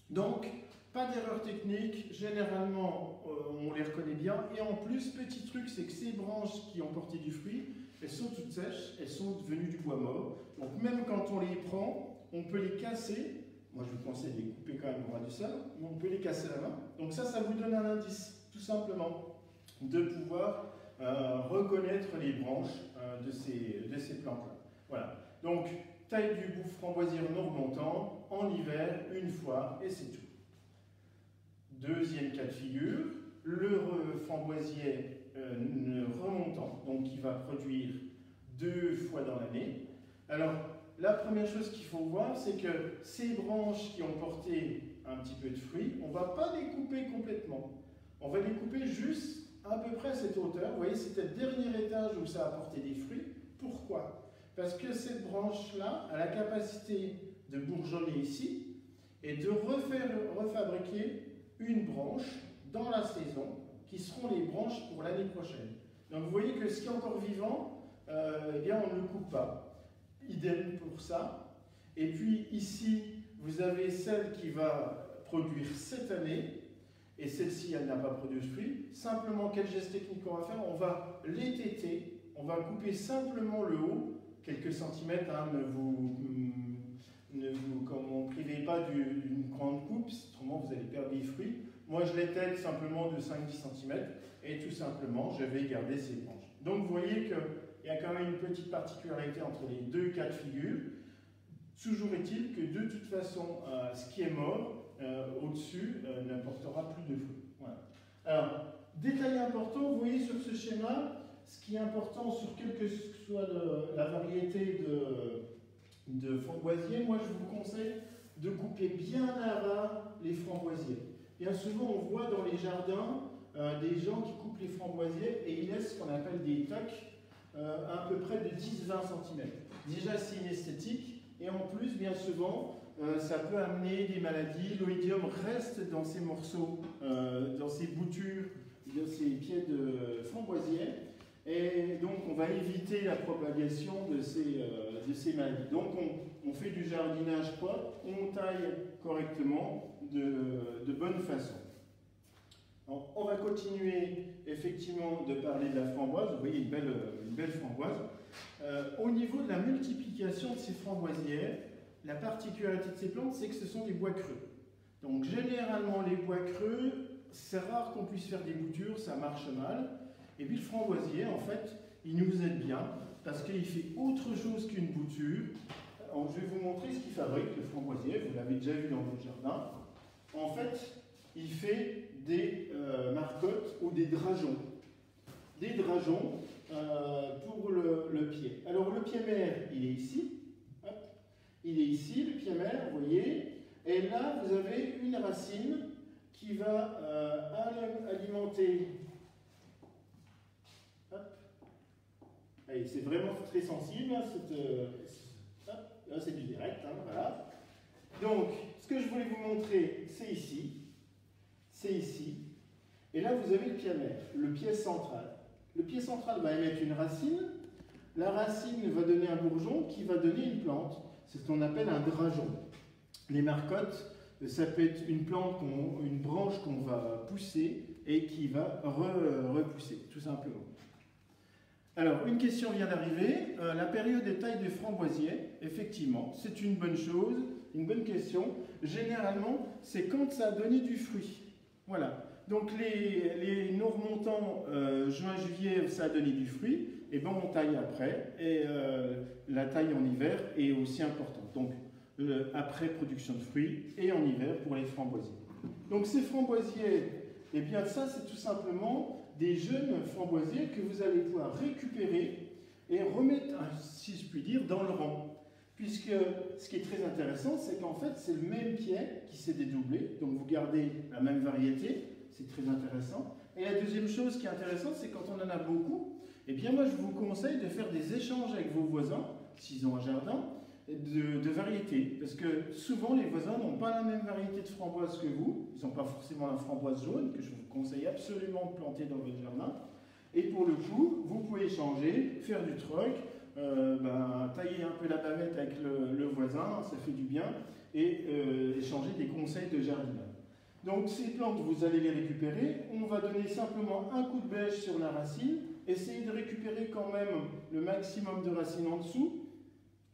A: Donc, pas d'erreur technique, généralement on les reconnaît bien. Et en plus, petit truc, c'est que ces branches qui ont porté du fruit, elles sont toutes sèches, elles sont devenues du bois mort. Donc même quand on les prend, on peut les casser. Moi je vous conseille de les couper quand même au ras du sol, mais on peut les casser à la main. Donc ça vous donne un indice, tout simplement, de pouvoir reconnaître les branches de ces plantes-là. Voilà. Donc, taille du bouffe framboisier non remontant, en hiver, une fois, et c'est tout. Deuxième cas de figure, le framboisier remontant, donc qui va produire 2 fois dans l'année. Alors, la première chose qu'il faut voir, c'est que ces branches qui ont porté un petit peu de fruits, on ne va pas les couper complètement. On va les couper juste à peu près à cette hauteur. Vous voyez, c'était le dernier étage où ça a porté des fruits. Pourquoi? Parce que cette branche-là a la capacité de bourgeonner ici et de refabriquer une branche dans la saison, qui seront les branches pour l'année prochaine. Donc vous voyez que ce qui est encore vivant, eh bien on ne le coupe pas. Idem pour ça. Et puis ici, vous avez celle qui va produire cette année, et celle-ci, elle n'a pas produit de fruits. Simplement, quel geste technique on va faire? On va l'étêter, on va couper simplement le haut, quelques centimètres, hein, ne vous privez pas d'une grande coupe, autrement vous allez perdre des fruits. Moi je l'étête simplement de 5-10 cm et tout simplement je vais garder ces branches. Donc vous voyez qu'il y a quand même une petite particularité entre les deux cas de figure. Toujours est-il que de toute façon ce qui est mort au-dessus n'apportera plus de fruits. Voilà. Alors, détail important, vous voyez sur ce schéma, ce qui est important sur quelle que soit la variété de framboisiers, moi je vous conseille de couper bien à ras les framboisiers. Bien souvent on voit dans les jardins des gens qui coupent les framboisiers et ils laissent ce qu'on appelle des tocs à peu près de 10-20 cm. Déjà c'est inesthétique et en plus bien souvent ça peut amener des maladies. L'oïdium reste dans ces morceaux, dans ces boutures, dans ces pieds de framboisier. Et donc on va éviter la propagation de ces maladies. Donc on fait du jardinage propre, on taille correctement de bonne façon. Alors, on va continuer effectivement de parler de la framboise. Vous voyez une belle framboise. Au niveau de la multiplication de ces framboisières, la particularité de ces plantes, c'est que ce sont des bois creux. Donc généralement les bois creux, c'est rare qu'on puisse faire des boutures, ça marche mal. Et puis le framboisier, en fait, il nous aide bien parce qu'il fait autre chose qu'une bouture. Alors, je vais vous montrer ce qu'il fabrique, le framboisier, vous l'avez déjà vu dans votre jardin. En fait, il fait des marcottes ou des drageons. Des drageons pour le pied. Alors le pied mère, il est ici. Hop. Il est ici, le pied mère, vous voyez. Et là, vous avez une racine qui va alimenter. C'est vraiment très sensible, hein, là c'est du direct, hein, voilà. Donc, ce que je voulais vous montrer, c'est ici, et là vous avez le pied mère, le pied central. Le pied central va émettre une racine, la racine va donner un bourgeon qui va donner une plante, c'est ce qu'on appelle un drageon. Les marcottes, ça peut être une plante, une branche qu'on va pousser et qui va repousser, tout simplement. Alors, une question vient d'arriver. La période des tailles de framboisier, effectivement, c'est une bonne chose, une bonne question. Généralement, c'est quand ça a donné du fruit. Voilà. Donc, les non remontants, juin, juillet, ça a donné du fruit. Et bien, on taille après. Et la taille en hiver est aussi importante. Donc, après production de fruits et en hiver pour les framboisiers. Donc, ces framboisiers, eh bien, ça, c'est tout simplement des jeunes framboisiers que vous allez pouvoir récupérer et remettre, si je puis dire, dans le rang. Puisque ce qui est très intéressant, c'est qu'en fait, c'est le même pied qui s'est dédoublé, donc vous gardez la même variété, c'est très intéressant. Et la deuxième chose qui est intéressante, c'est quand on en a beaucoup, eh bien moi je vous conseille de faire des échanges avec vos voisins, s'ils ont un jardin, de variétés. Parce que souvent les voisins n'ont pas la même variété de framboises que vous, ils n'ont pas forcément la framboise jaune, que je vous conseille absolument de planter dans votre jardin. Et pour le coup, vous pouvez échanger, faire du troc, tailler un peu la bavette avec le voisin, ça fait du bien, et échanger des conseils de jardinage. Donc ces plantes, vous allez les récupérer, on va donner simplement un coup de bêche sur la racine, essayez de récupérer quand même le maximum de racines en dessous.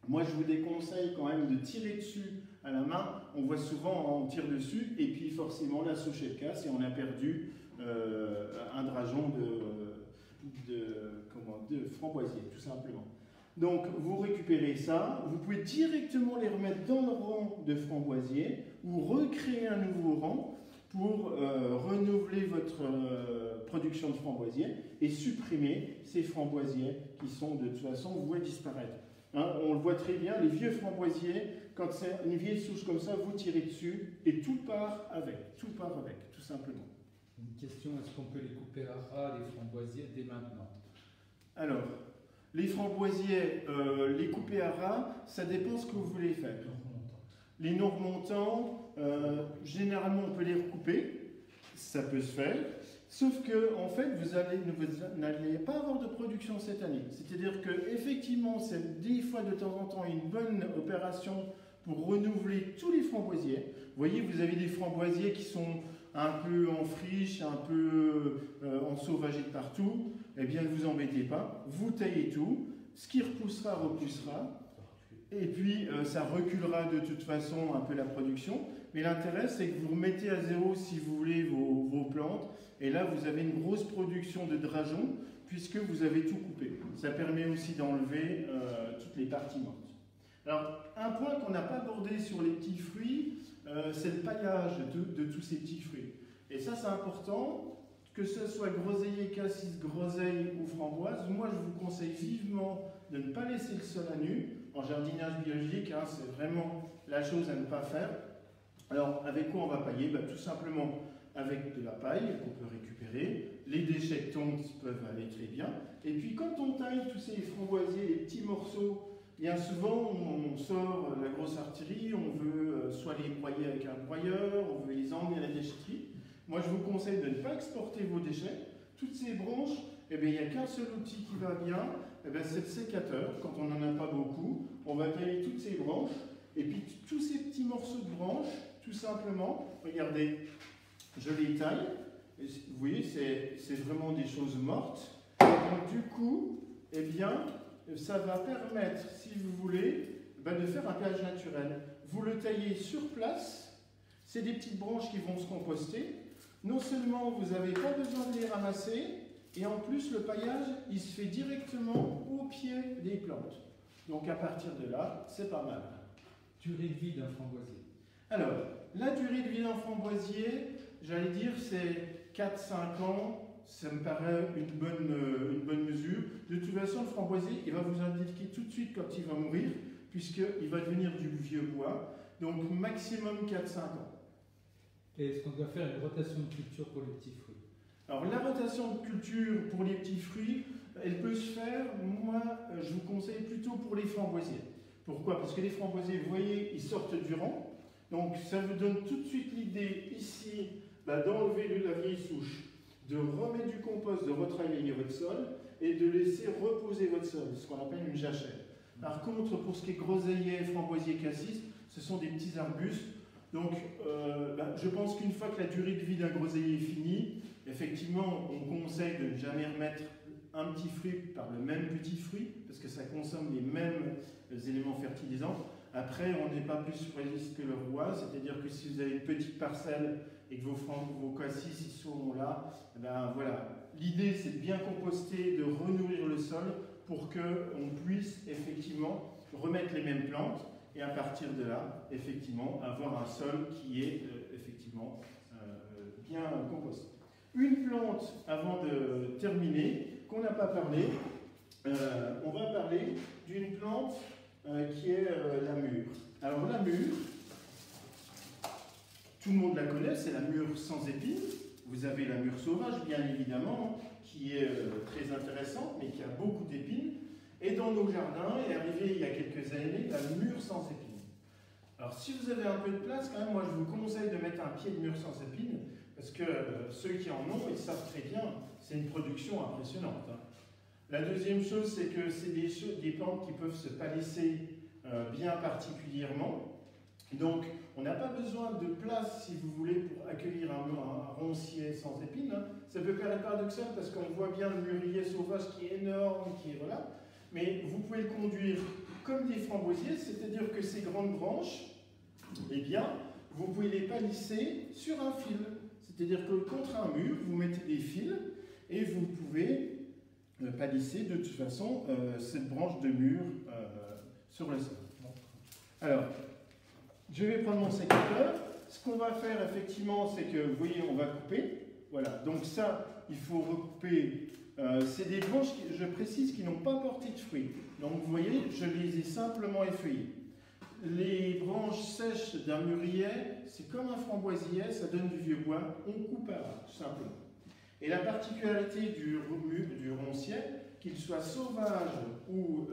A: Moi je vous déconseille quand même de tirer dessus à la main, on voit souvent on tire dessus, et puis forcément la souche elle casse et on a perdu un drageon de framboisier, tout simplement. Donc vous récupérez ça, vous pouvez directement les remettre dans le rang de framboisier ou recréer un nouveau rang pour renouveler votre production de framboisier et supprimer ces framboisiers qui sont de toute façon voués à disparaître. Hein, on le voit très bien, les vieux framboisiers, quand c'est une vieille souche comme ça, vous tirez dessus et tout part avec, tout simplement.
B: Une question, est-ce qu'on peut les couper à ras, les framboisiers, dès maintenant?
A: Alors, les framboisiers, les couper à ras, ça dépend ce que vous voulez faire. Les non remontants, généralement on peut les recouper, ça peut se faire, sauf que en fait vous n'allez pas avoir de production cette année. C'est-à-dire que effectivement c'est des fois de temps en temps une bonne opération pour renouveler tous les framboisiers. Vous voyez, vous avez des framboisiers qui sont un peu en friche, un peu ensauvagés de partout. Eh bien ne vous embêtez pas, vous taillez tout, ce qui repoussera, repoussera. Et puis ça reculera de toute façon un peu la production. Mais l'intérêt c'est que vous remettez à zéro si vous voulez vos plantes. Et là vous avez une grosse production de drageons puisque vous avez tout coupé. Ça permet aussi d'enlever toutes les parties mortes. Alors un point qu'on n'a pas abordé sur les petits fruits, c'est le paillage de tous ces petits fruits. Et ça c'est important, que ce soit groseillier, cassis, groseille ou framboise. Moi je vous conseille vivement de ne pas laisser le sol à nu. En jardinage biologique, hein, c'est vraiment la chose à ne pas faire. Alors, avec quoi on va pailler? Tout simplement avec de la paille qu'on peut récupérer. Les déchets de tonte peuvent aller très bien. Et puis, quand on taille tous ces framboisiers, les petits morceaux, bien souvent, on sort la grosse artillerie, on veut soit les broyer avec un broyeur, on veut les emmener à la déchetterie. Moi, je vous conseille de ne pas exporter vos déchets. Toutes ces branches, il n'y a qu'un seul outil qui va bien, c'est le sécateur. Quand on n'en a pas beaucoup, on va tailler toutes ces branches, et puis tous ces petits morceaux de branches, tout simplement, regardez, je les taille, et vous voyez, c'est vraiment des choses mortes. Donc du coup, ça va permettre, si vous voulez, de faire un pH naturel. Vous le taillez sur place, c'est des petites branches qui vont se composter. Non seulement vous n'avez pas besoin de les ramasser, et en plus le paillage il se fait directement au pied des plantes. Donc à partir de là, c'est pas mal.
B: Durée de vie d'un framboisier.
A: Alors, la durée de vie d'un framboisier, j'allais dire c'est 4-5 ans, ça me paraît une bonne mesure. De toute façon, le framboisier, il va vous indiquer tout de suite quand il va mourir, puisqu'il va devenir du vieux bois. Donc maximum 4-5 ans.
B: Et est-ce qu'on doit faire une rotation de culture pour les petits fruits?
A: Alors la rotation de culture pour les petits fruits, elle peut se faire, moi je vous conseille plutôt pour les framboisiers. Pourquoi? Parce que les framboisiers, vous voyez, ils sortent du rang. Donc ça vous donne tout de suite l'idée ici d'enlever de la vieille souche, de remettre du compost, de retravailler votre sol et de laisser reposer votre sol, ce qu'on appelle une jachère. Par contre, pour ce qui est groseillier, framboisier, cassis, ce sont des petits arbustes. Donc je pense qu'une fois que la durée de vie d'un groseillier est finie, effectivement, on conseille de ne jamais remettre un petit fruit par le même petit fruit, parce que ça consomme les mêmes éléments fertilisants. Après, on n'est pas plus surréaliste que le roi, c'est-à-dire que si vous avez une petite parcelle et que vos cassis ils sont là, voilà. L'idée, c'est de bien composter, de renourrir le sol pour qu'on puisse effectivement remettre les mêmes plantes et à partir de là, effectivement, avoir un sol qui est effectivement bien composté. Une plante, avant de terminer, qu'on n'a pas parlé, on va parler d'une plante qui est la mûre. Alors la mûre, tout le monde la connaît, c'est la mûre sans épines. Vous avez la mûre sauvage, bien évidemment, qui est très intéressante, mais qui a beaucoup d'épines. Et dans nos jardins est arrivée il y a quelques années la mûre sans épines. Alors si vous avez un peu de place, quand même, moi je vous conseille de mettre un pied de mûre sans épines, parce que ceux qui en ont, ils savent très bien, c'est une production impressionnante. Hein. La deuxième chose, c'est que c'est des plantes qui peuvent se palisser bien particulièrement. Donc, on n'a pas besoin de place, si vous voulez, pour accueillir un roncier sans épines. Hein. Ça peut paraître paradoxal parce qu'on voit bien le mûrier sauvage qui est énorme, qui est voilà. Mais vous pouvez le conduire comme des framboisiers, c'est-à-dire que ces grandes branches, eh bien, vous pouvez les palisser sur un fil. C'est-à-dire que contre un mur, vous mettez des fils et vous pouvez palisser de toute façon cette branche de mur sur le sol. Alors, je vais prendre mon sécateur. Ce qu'on va faire effectivement, c'est que, vous voyez, on va couper. Voilà, donc ça, il faut recouper. C'est des branches, je précise, qui n'ont pas porté de fruits. Donc vous voyez, je les ai simplement effeuillées. Les branches sèches d'un mûrier, c'est comme un framboisier, ça donne du vieux bois, on coupe à tout simplement. Et la particularité du roncier, qu'il soit sauvage ou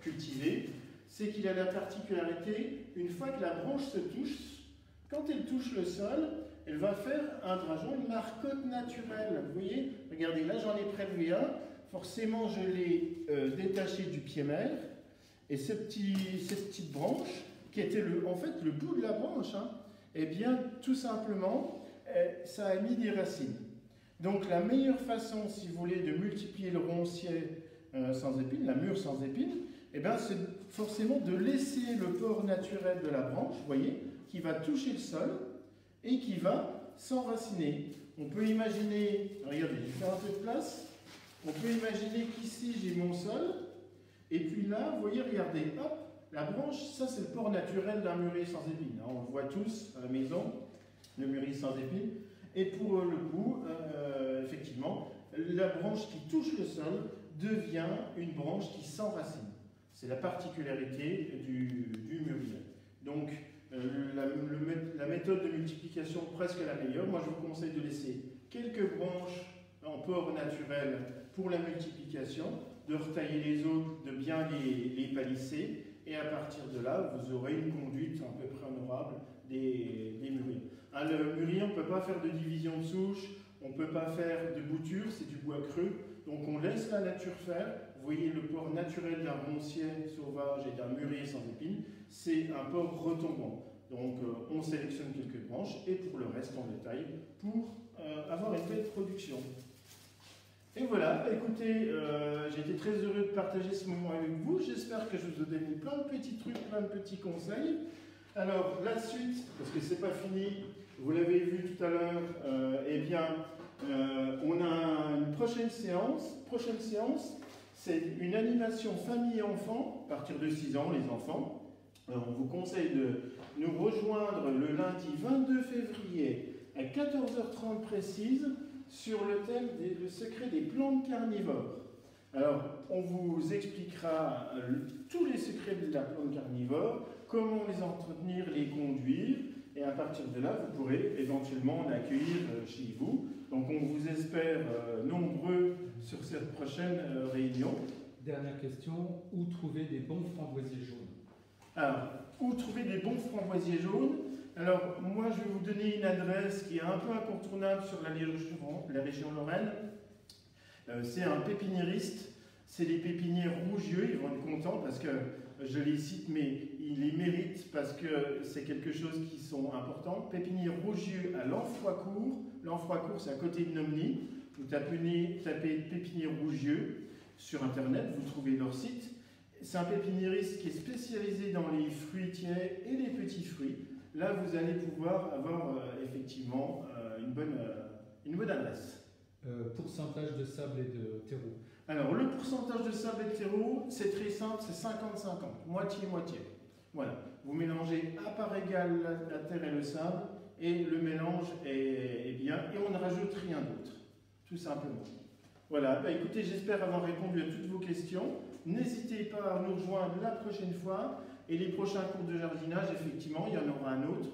A: cultivé, c'est qu'il a la particularité, une fois que la branche se touche, quand elle touche le sol, elle va faire un drageon, une marcotte naturelle. Vous voyez, regardez, là j'en ai prélevé un, forcément je l'ai détaché du pied mère, et cette petite branche, qui était en fait le bout de la branche, hein, eh bien tout simplement, ça a mis des racines. Donc la meilleure façon, si vous voulez, de multiplier le roncier sans épines, la mûre sans épines, eh bien, c'est forcément de laisser le port naturel de la branche, vous voyez, qui va toucher le sol et qui va s'enraciner. On peut imaginer, regardez, je vais faire un peu de place, on peut imaginer qu'ici j'ai mon sol, et puis là, vous voyez, regardez, hop, la branche, ça c'est le port naturel d'un mûrier sans épines. On le voit tous à la maison, le mûrier sans épines. Et pour le coup, effectivement, la branche qui touche le sol devient une branche qui s'enracine. C'est la particularité du mûrier. Donc, la méthode de multiplication presque la meilleure. Moi, je vous conseille de laisser quelques branches en port naturel pour la multiplication, de retailler les autres, de bien les palisser, et à partir de là, vous aurez une conduite à peu près honorable des mûriers. Hein, le mûrier, on ne peut pas faire de division de souche, on ne peut pas faire de bouture, c'est du bois creux, donc on laisse la nature faire. Vous voyez, le port naturel d'un roncier sauvage et d'un mûrier sans épines, c'est un port retombant. Donc on sélectionne quelques branches et pour le reste on les taille pour avoir une belle production. Et voilà, écoutez, j'ai été très heureux de partager ce moment avec vous. J'espère que je vous ai donné plein de petits trucs, plein de petits conseils. Alors la suite, parce que c'est pas fini, vous l'avez vu tout à l'heure, eh bien on a une prochaine séance. Prochaine séance, c'est une animation famille-enfant, à partir de 6 ans, les enfants. Alors, on vous conseille de nous rejoindre le lundi 22 février à 14h30 précise sur le thème le secret des plantes carnivores. Alors, on vous expliquera tous les secrets de la plante carnivore, comment les entretenir, les conduire, et à partir de là, vous pourrez éventuellement en accueillir chez vous. Donc, on vous espère nombreux sur cette prochaine réunion.
B: Dernière question, où trouver des bons framboisiers jaunes?
A: Alors, où trouver des bons framboisiers jaunes? Alors, moi, je vais vous donner une adresse qui est un peu incontournable sur la région Lorraine. C'est un pépiniériste. C'est les pépiniers Rougieux. Ils vont être contents parce que je les cite, mais ils les méritent parce que c'est quelque chose qui sont importants. Pépinier Rougieux à Lanfroicourt. Lanfroicourt, c'est à côté de Nomny. Vous tapez Pépinier Rougieux sur Internet, vous trouvez leur site. C'est un pépiniériste qui est spécialisé dans les fruitiers et les petits fruits. Là, vous allez pouvoir avoir effectivement une bonne adresse.
B: Pourcentage de sable et de terreau?
A: Alors, le pourcentage de sable et de terreau, c'est très simple, c'est 50-50, moitié-moitié. Voilà, vous mélangez à part égale la terre et le sable, et le mélange est bien, et on ne rajoute rien d'autre, tout simplement. Voilà, bah écoutez, j'espère avoir répondu à toutes vos questions. N'hésitez pas à nous rejoindre la prochaine fois, et les prochains cours de jardinage, effectivement, il y en aura un autre.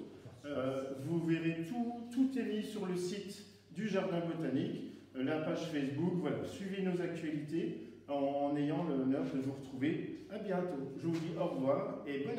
A: Vous verrez tout est mis sur le site du Jardin Botanique, la page Facebook, voilà, suivez nos actualités en ayant l'honneur de vous retrouver. À bientôt. Je vous dis au revoir et bonne